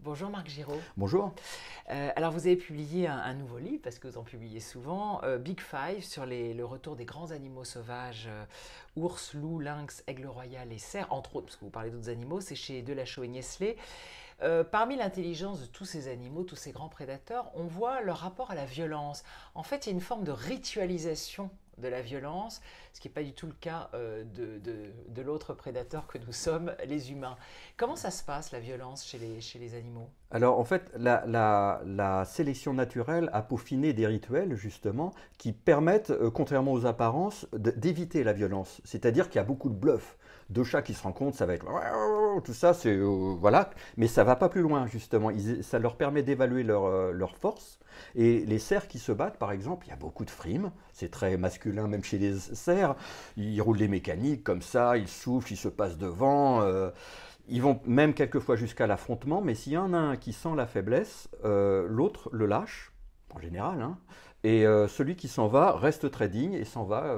Bonjour Marc Giraud. Bonjour. Alors vous avez publié un nouveau livre, parce que vous en publiez souvent, Big Five, sur le retour des grands animaux sauvages, ours, loup, lynx, aigle royal et cerf, entre autres, parce que vous parlez d'autres animaux, c'est chez Delachaux et Niestlé. Parmi l'intelligence de tous ces animaux, tous ces grands prédateurs, on voit leur rapport à la violence. En fait, il y a une forme de ritualisation de la violence, ce qui n'est pas du tout le cas de l'autre prédateur que nous sommes, les humains. Comment ça se passe, la violence chez les animaux? Alors en fait, la sélection naturelle a peaufiné des rituels justement qui permettent, contrairement aux apparences, d'éviter la violence. C'est-à-dire qu'il y a beaucoup de bluffs. Deux chats qui se rencontrent, ça va être tout ça, c'est voilà, mais ça va pas plus loin justement. Ça leur permet d'évaluer leur force. Et les cerfs qui se battent, par exemple, il y a beaucoup de frimes. C'est très masculin même chez les cerfs. Ils roulent les mécaniques comme ça, ils soufflent, ils se passent devant. Ils vont même quelquefois jusqu'à l'affrontement, mais s'il y en a un qui sent la faiblesse, l'autre le lâche, en général, hein, et celui qui s'en va reste très digne et s'en va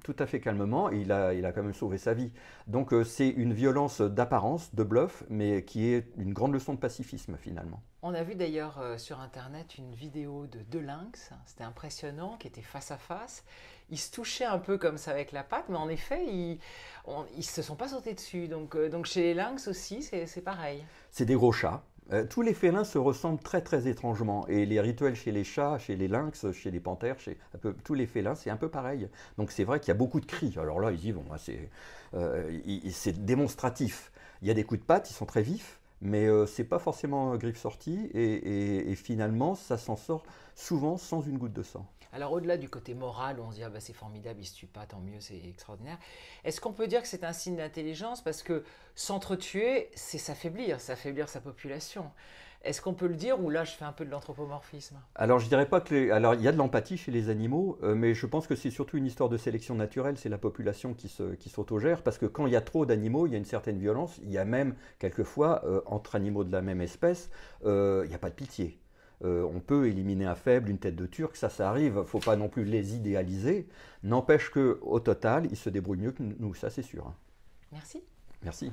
tout à fait calmement, et il a quand même sauvé sa vie. Donc c'est une violence d'apparence, de bluff, mais qui est une grande leçon de pacifisme finalement. On a vu d'ailleurs sur internet une vidéo de deux lynx, c'était impressionnant, qui étaient face à face. Ils se touchaient un peu comme ça avec la patte, mais en effet, ils se sont pas sautés dessus. Donc chez les lynx aussi, c'est pareil. C'est des gros chats. Tous les félins se ressemblent très très étrangement. Et les rituels chez les chats, chez les lynx, chez les panthères, chez un peu, tous les félins, c'est un peu pareil. Donc c'est vrai qu'il y a beaucoup de cris. Alors là, ils y vont. Hein, c'est démonstratif. Il y a des coups de patte, ils sont très vifs, mais c'est pas forcément griffe sortie. Et finalement, ça s'en sort souvent sans une goutte de sang. Alors au-delà du côté moral, où on se dit ah bah, c'est formidable, ils se tuent pas, tant mieux, c'est extraordinaire. Est-ce qu'on peut dire que c'est un signe d'intelligence parce que s'entretuer, c'est s'affaiblir sa population. Est-ce qu'on peut le dire ou là je fais un peu de l'anthropomorphisme? Alors je dirais pas que alors il y a de l'empathie chez les animaux, mais je pense que c'est surtout une histoire de sélection naturelle. C'est la population qui s'autogère parce que quand il y a trop d'animaux, il y a une certaine violence. Il y a même quelquefois entre animaux de la même espèce, il n'y a pas de pitié. On peut éliminer un faible, une tête de turc, ça arrive. Il ne faut pas non plus les idéaliser. N'empêche que au total, ils se débrouillent mieux que nous, ça c'est sûr. Merci. Merci.